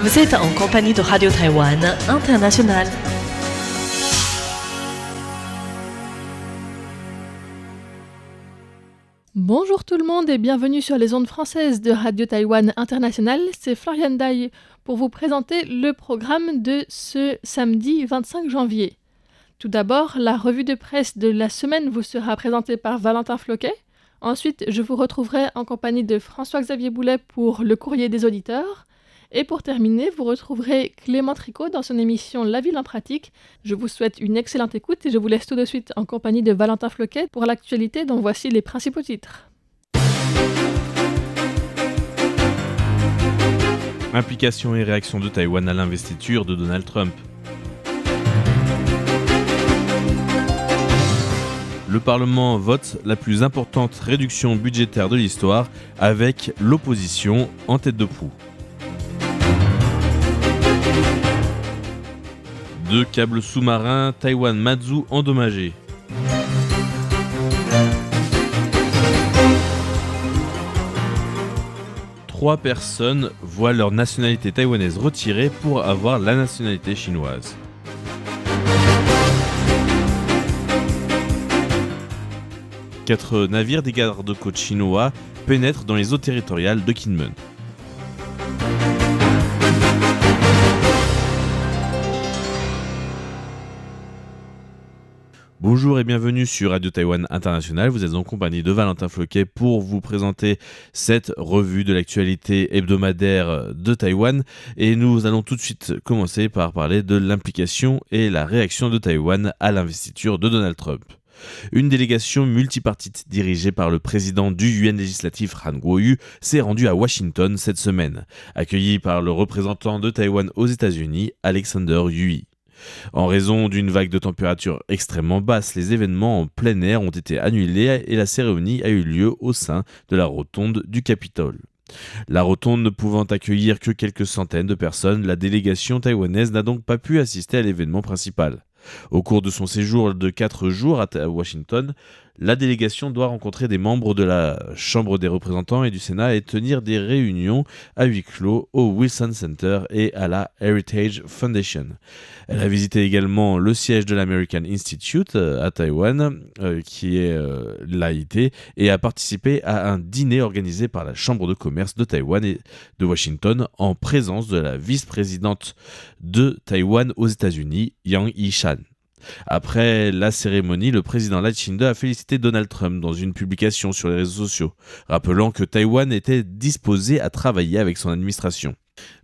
Vous êtes en compagnie de Radio Taïwan International. Bonjour tout le monde et bienvenue sur les ondes françaises de Radio Taïwan International. C'est Floriane Dai pour vous présenter le programme de ce samedi 25 janvier. Tout d'abord, la revue de presse de la semaine vous sera présentée par Valentin Floquet. Ensuite, je vous retrouverai en compagnie de François-Xavier Boulet pour le courrier des auditeurs. Et pour terminer, vous retrouverez Clément Tricot dans son émission La Ville en pratique. Je vous souhaite une excellente écoute et je vous laisse tout de suite en compagnie de Valentin Floquet pour l'actualité dont voici les principaux titres. Implication et réaction de Taïwan à l'investiture de Donald Trump. Le Parlement vote la plus importante réduction budgétaire de l'histoire avec l'opposition en tête de proue. 2 câbles sous-marins Taïwan-Matsu endommagés. Trois personnes voient leur nationalité taïwanaise retirée pour avoir la nationalité chinoise. Quatre navires des gardes-côtes chinois pénètrent dans les eaux territoriales de Kinmen. Bonjour et bienvenue sur Radio Taïwan International. Vous êtes en compagnie de Valentin Floquet pour vous présenter cette revue de l'actualité hebdomadaire de Taïwan. Et nous allons tout de suite commencer par parler de l'implication et la réaction de Taïwan à l'investiture de Donald Trump. Une délégation multipartite dirigée par le président du Yuan législatif Han Kuo-yu s'est rendue à Washington cette semaine, accueillie par le représentant de Taïwan aux États-Unis, Alexander Yui. En raison d'une vague de température extrêmement basse, les événements en plein air ont été annulés et la cérémonie a eu lieu au sein de la rotonde du Capitole. La rotonde ne pouvant accueillir que quelques centaines de personnes, la délégation taïwanaise n'a donc pas pu assister à l'événement principal. Au cours de son séjour de 4 jours à Washington, la délégation doit rencontrer des membres de la Chambre des représentants et du Sénat et tenir des réunions à huis clos au Wilson Center et à la Heritage Foundation. Elle a visité également le siège de l'American Institute à Taïwan, qui est l'AIT, et a participé à un dîner organisé par la Chambre de commerce de Taïwan et de Washington en présence de la vice-présidente de Taïwan aux États-Unis, Yang Yi-shan. Après la cérémonie, le président Lai Ching-te a félicité Donald Trump dans une publication sur les réseaux sociaux, rappelant que Taïwan était disposé à travailler avec son administration.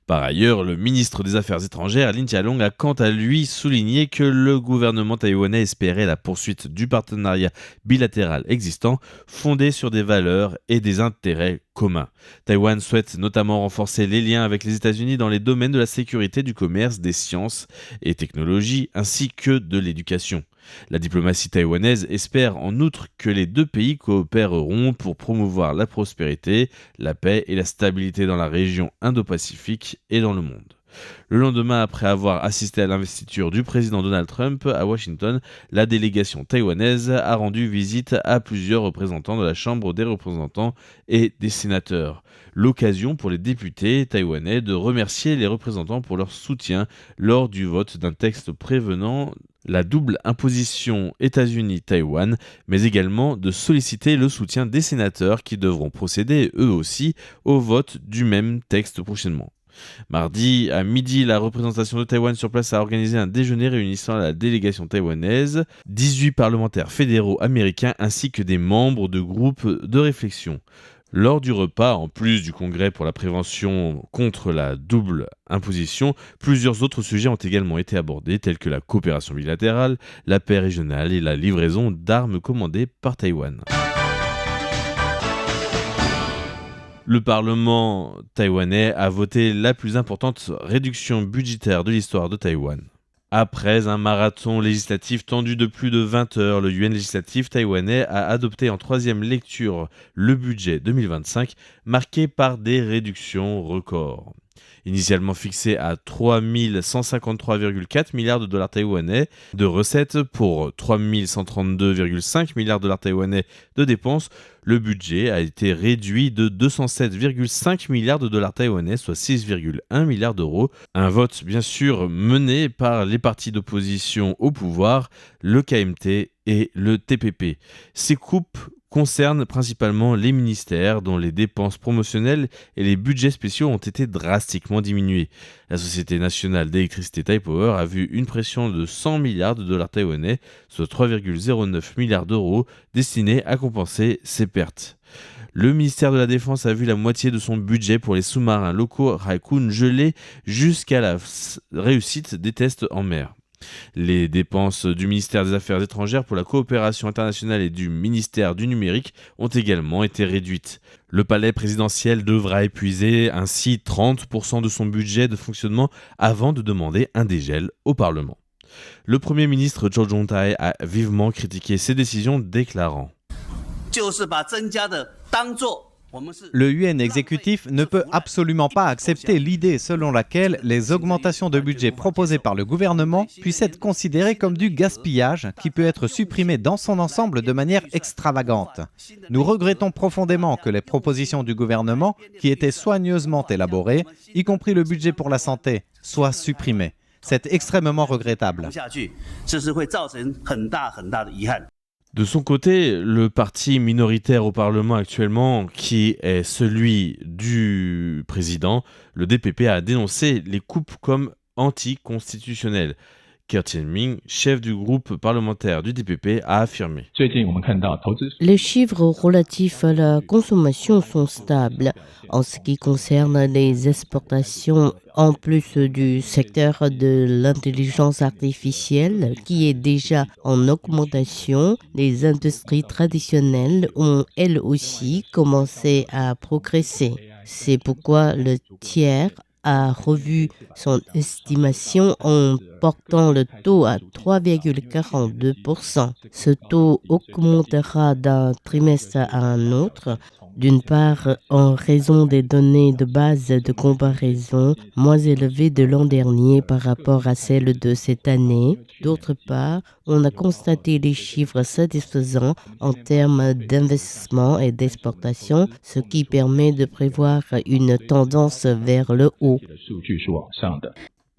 Par ailleurs, le ministre des Affaires étrangères, Lin Jialong, a quant à lui souligné que le gouvernement taïwanais espérait la poursuite du partenariat bilatéral existant, fondé sur des valeurs et des intérêts communs. Taïwan souhaite notamment renforcer les liens avec les États-Unis dans les domaines de la sécurité, du commerce, des sciences et technologies, ainsi que de l'éducation. La diplomatie taïwanaise espère en outre que les deux pays coopéreront pour promouvoir la prospérité, la paix et la stabilité dans la région Indo-Pacifique et dans le monde. Le lendemain, après avoir assisté à l'investiture du président Donald Trump à Washington, la délégation taïwanaise a rendu visite à plusieurs représentants de la Chambre des représentants et des sénateurs. L'occasion pour les députés taïwanais de remercier les représentants pour leur soutien lors du vote d'un texte prévenant la double imposition États-Unis-Taïwan, mais également de solliciter le soutien des sénateurs qui devront procéder eux aussi au vote du même texte prochainement. Mardi à midi, la représentation de Taïwan sur place a organisé un déjeuner réunissant la délégation taïwanaise, 18 parlementaires fédéraux américains ainsi que des membres de groupes de réflexion. Lors du repas, en plus du congrès pour la prévention contre la double imposition, plusieurs autres sujets ont également été abordés, tels que la coopération bilatérale, la paix régionale et la livraison d'armes commandées par Taïwan. Le Parlement taïwanais a voté la plus importante réduction budgétaire de l'histoire de Taïwan. Après un marathon législatif tendu de plus de 20 heures, le Yuan législatif taïwanais a adopté en troisième lecture le budget 2025, marqué par des réductions records. Initialement fixé à 3 153,4 milliards de dollars taïwanais de recettes pour 3 132,5 milliards de dollars taïwanais de dépenses, le budget a été réduit de 207,5 milliards de dollars taïwanais, soit 6,1 milliards d'euros. Un vote bien sûr mené par les partis d'opposition au pouvoir, le KMT et le TPP. Ces coupes concernent principalement les ministères dont les dépenses promotionnelles et les budgets spéciaux ont été drastiquement diminués. La Société nationale d'électricité Taipower a vu une pression de 100 milliards de dollars taïwanais, soit 3,09 milliards d'euros, destinés à compenser ces pertes. Le ministère de la Défense a vu la moitié de son budget pour les sous-marins locaux Haikun gelé jusqu'à la réussite des tests en mer. Les dépenses du ministère des Affaires étrangères pour la coopération internationale et du ministère du numérique ont également été réduites. Le palais présidentiel devra épuiser ainsi 30% de son budget de fonctionnement avant de demander un dégel au Parlement. Le Premier ministre Zhou Zhongtai a vivement critiqué ces décisions, déclarant Le Yuan exécutif ne peut absolument pas accepter l'idée selon laquelle les augmentations de budget proposées par le gouvernement puissent être considérées comme du gaspillage qui peut être supprimé dans son ensemble de manière extravagante. Nous regrettons profondément que les propositions du gouvernement, qui étaient soigneusement élaborées, y compris le budget pour la santé, soient supprimées. C'est extrêmement regrettable. De son côté, le parti minoritaire au Parlement actuellement, qui est celui du président, le DPP, a dénoncé les coupes comme anticonstitutionnelles. Ke Tianming, chef du groupe parlementaire du DPP, a affirmé. Les chiffres relatifs à la consommation sont stables. En ce qui concerne les exportations, en plus du secteur de l'intelligence artificielle qui est déjà en augmentation, les industries traditionnelles ont elles aussi commencé à progresser. C'est pourquoi le tiers a revu son estimation en portant le taux à 3,42%. Ce taux augmentera d'un trimestre à un autre, d'une part en raison des données de base de comparaison moins élevées de l'an dernier par rapport à celles de cette année. D'autre part, on a constaté les chiffres satisfaisants en termes d'investissement et d'exportation, ce qui permet de prévoir une tendance vers le haut.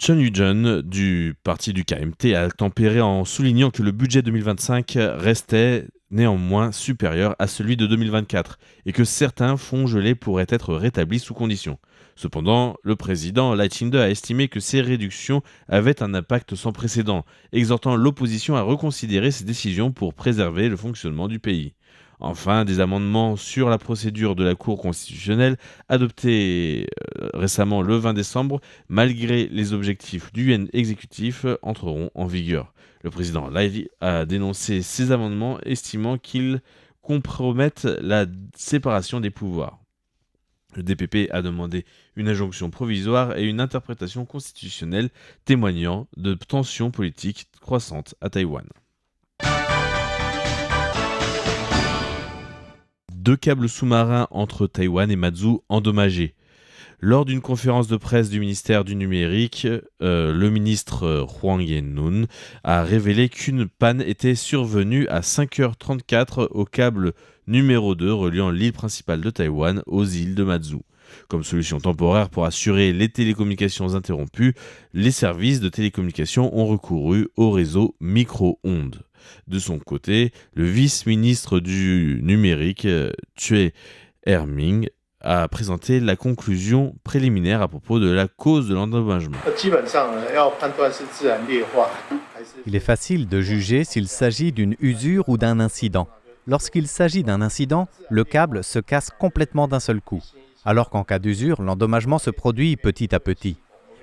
Chen Yuzhen du parti du KMT a tempéré en soulignant que le budget 2025 restait néanmoins supérieur à celui de 2024 et que certains fonds gelés pourraient être rétablis sous condition. Cependant, le président Lai Ching-te a estimé que ces réductions avaient un impact sans précédent, exhortant l'opposition à reconsidérer ses décisions pour préserver le fonctionnement du pays. Enfin, des amendements sur la procédure de la Cour constitutionnelle adoptés récemment le 20 décembre, malgré les objectifs du Yuan exécutif, entreront en vigueur. Le président Lai a dénoncé ces amendements, estimant qu'ils compromettent la séparation des pouvoirs. Le DPP a demandé une injonction provisoire et une interprétation constitutionnelle témoignant de tensions politiques croissantes à Taïwan. 2 câbles sous-marins entre Taïwan et Matsu endommagés. Lors d'une conférence de presse du ministère du Numérique, le ministre Huang Yanlun a révélé qu'une panne était survenue à 5h34 au câble numéro 2 reliant l'île principale de Taïwan aux îles de Matsu. Comme solution temporaire pour assurer les télécommunications interrompues, les services de télécommunications ont recouru au réseau micro-ondes. De son côté, le vice-ministre du numérique, Cui Herming, a présenté la conclusion préliminaire à propos de la cause de l'endommagement. Il est facile de juger s'il s'agit d'une usure ou d'un incident. Lorsqu'il s'agit d'un incident, le câble se casse complètement d'un seul coup, alors qu'en cas d'usure, l'endommagement se produit petit à petit.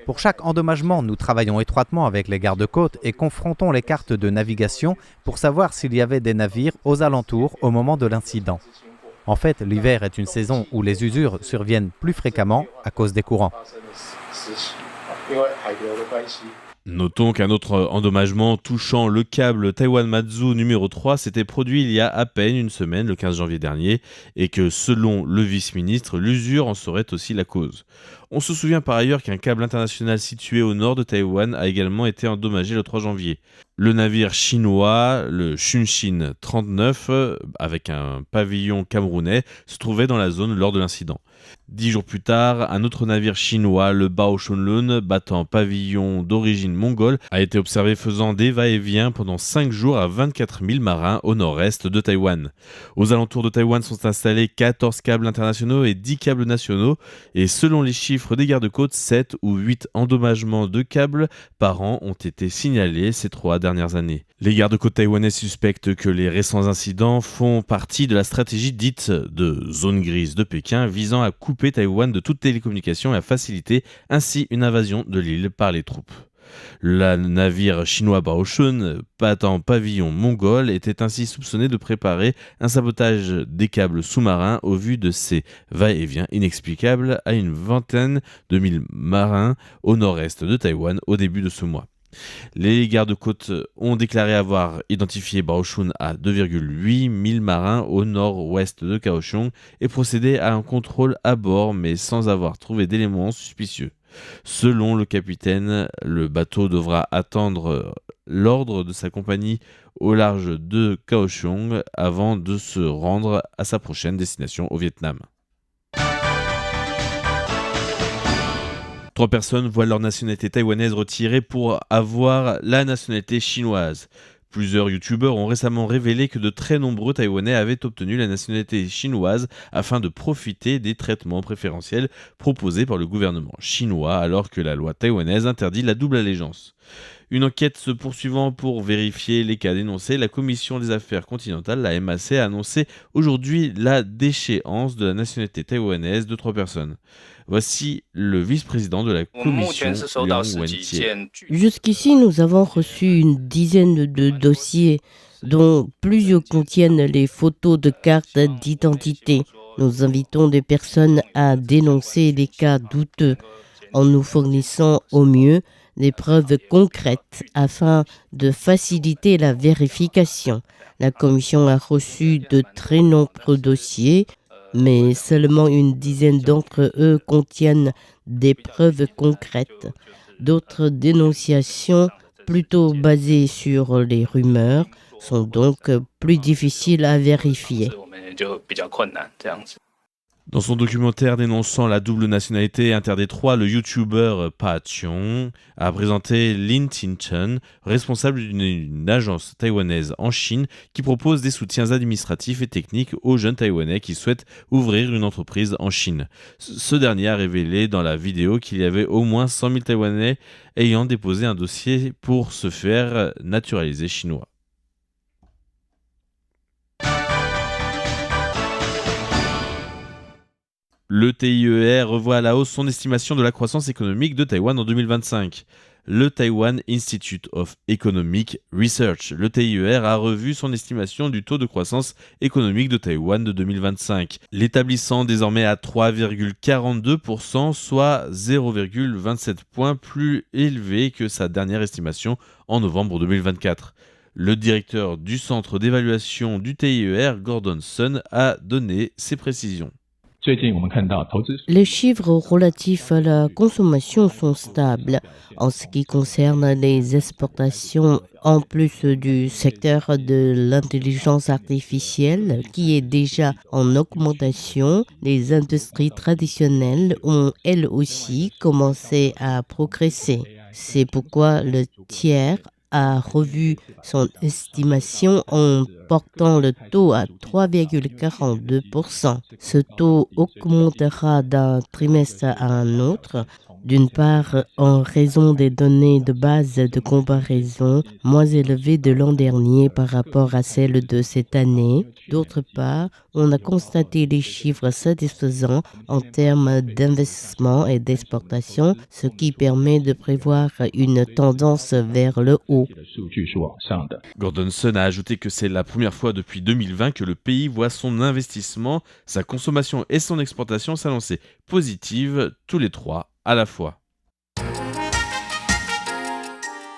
Pour chaque endommagement, nous travaillons étroitement avec les gardes-côtes et confrontons les cartes de navigation pour savoir s'il y avait des navires aux alentours au moment de l'incident. En fait, l'hiver est une saison où les usures surviennent plus fréquemment à cause des courants. Notons qu'un autre endommagement touchant le câble Taïwan-Matsu numéro 3 s'était produit il y a à peine une semaine, le 15 janvier dernier, et que selon le vice-ministre, l'usure en serait aussi la cause. On se souvient par ailleurs qu'un câble international situé au nord de Taïwan a également été endommagé le 3 janvier. Le navire chinois, le Chunshin 39, avec un pavillon camerounais, se trouvait dans la zone lors de l'incident. 10 jours plus tard, un autre navire chinois, le Bao Shunlun, battant pavillon d'origine mongole, a été observé faisant des va-et-vient pendant 5 jours à 24 000 marins au nord-est de Taïwan. Aux alentours de Taïwan sont installés 14 câbles internationaux et 10 câbles nationaux, et selon les chiffres des gardes-côtes, 7 ou 8 endommagements de câbles par an ont été signalés ces 3 dernières années. Les gardes-côtes taïwanais suspectent que les récents incidents font partie de la stratégie dite de zone grise de Pékin visant à couper Taïwan de toute télécommunication et à faciliter ainsi une invasion de l'île par les troupes. Le navire chinois Baoshun, battant pavillon mongol, était ainsi soupçonné de préparer un sabotage des câbles sous-marins au vu de ces va-et-vient inexplicables à une vingtaine de mille marins au nord-est de Taïwan au début de ce mois. Les gardes-côtes ont déclaré avoir identifié Baoshun à 2,8 000 marins au nord-ouest de Kaohsiung et procédé à un contrôle à bord mais sans avoir trouvé d'éléments suspicieux. Selon le capitaine, le bateau devra attendre l'ordre de sa compagnie au large de Kaohsiung avant de se rendre à sa prochaine destination au Vietnam. 3 personnes voient leur nationalité taïwanaise retirée pour avoir la nationalité chinoise. Plusieurs youtubeurs ont récemment révélé que de très nombreux Taïwanais avaient obtenu la nationalité chinoise afin de profiter des traitements préférentiels proposés par le gouvernement chinois alors que la loi taïwanaise interdit la double allégeance. Une enquête se poursuivant pour vérifier les cas dénoncés, la Commission des affaires continentales, la MAC, a annoncé aujourd'hui la déchéance de la nationalité taïwanaise de 3 personnes. Voici le vice-président de la Commission, Liang Wenjie. Jusqu'ici, nous avons reçu une dizaine de dossiers, dont plusieurs contiennent les photos de cartes d'identité. Nous invitons des personnes à dénoncer les cas douteux en nous fournissant au mieux des preuves concrètes afin de faciliter la vérification. La Commission a reçu de très nombreux dossiers, mais seulement une dizaine d'entre eux contiennent des preuves concrètes. D'autres dénonciations, plutôt basées sur les rumeurs, sont donc plus difficiles à vérifier. Dans son documentaire dénonçant la double nationalité interdétroit, le youtubeur Pa Chiong a présenté Lin Tin-chen, responsable d'une agence taïwanaise en Chine qui propose des soutiens administratifs et techniques aux jeunes taïwanais qui souhaitent ouvrir une entreprise en Chine. Ce dernier a révélé dans la vidéo qu'il y avait au moins 100 000 taïwanais ayant déposé un dossier pour se faire naturaliser chinois. Le TIER revoit à la hausse son estimation de la croissance économique de Taïwan en 2025. Le Taiwan Institute of Economic Research, le TIER, a revu son estimation du taux de croissance économique de Taïwan de 2025, l'établissant désormais à 3,42%, soit 0,27 points plus élevé que sa dernière estimation en novembre 2024. Le directeur du centre d'évaluation du TIER, Gordon Sun, a donné ses précisions. Les chiffres relatifs à la consommation sont stables. En ce qui concerne les exportations, en plus du secteur de l'intelligence artificielle qui est déjà en augmentation, les industries traditionnelles ont elles aussi commencé à progresser. C'est pourquoi le tiers a revu son estimation en portant le taux à 3,42%. Ce taux augmentera d'un trimestre à un autre, d'une part en raison des données de base de comparaison moins élevées de l'an dernier par rapport à celles de cette année. D'autre part, on a constaté des chiffres satisfaisants en termes d'investissement et d'exportation, ce qui permet de prévoir une tendance vers le haut. Gordon Sun a ajouté que c'est la première fois depuis 2020 que le pays voit son investissement, sa consommation et son exportation s'annoncer positives tous les 3 à la fois.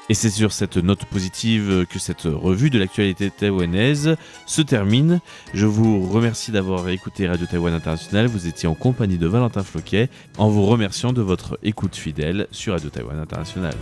Et c'est sur cette note positive que cette revue de l'actualité taïwanaise se termine. Je vous remercie d'avoir écouté Radio Taïwan International. Vous étiez en compagnie de Valentin Floquet, en vous remerciant de votre écoute fidèle sur Radio Taïwan International.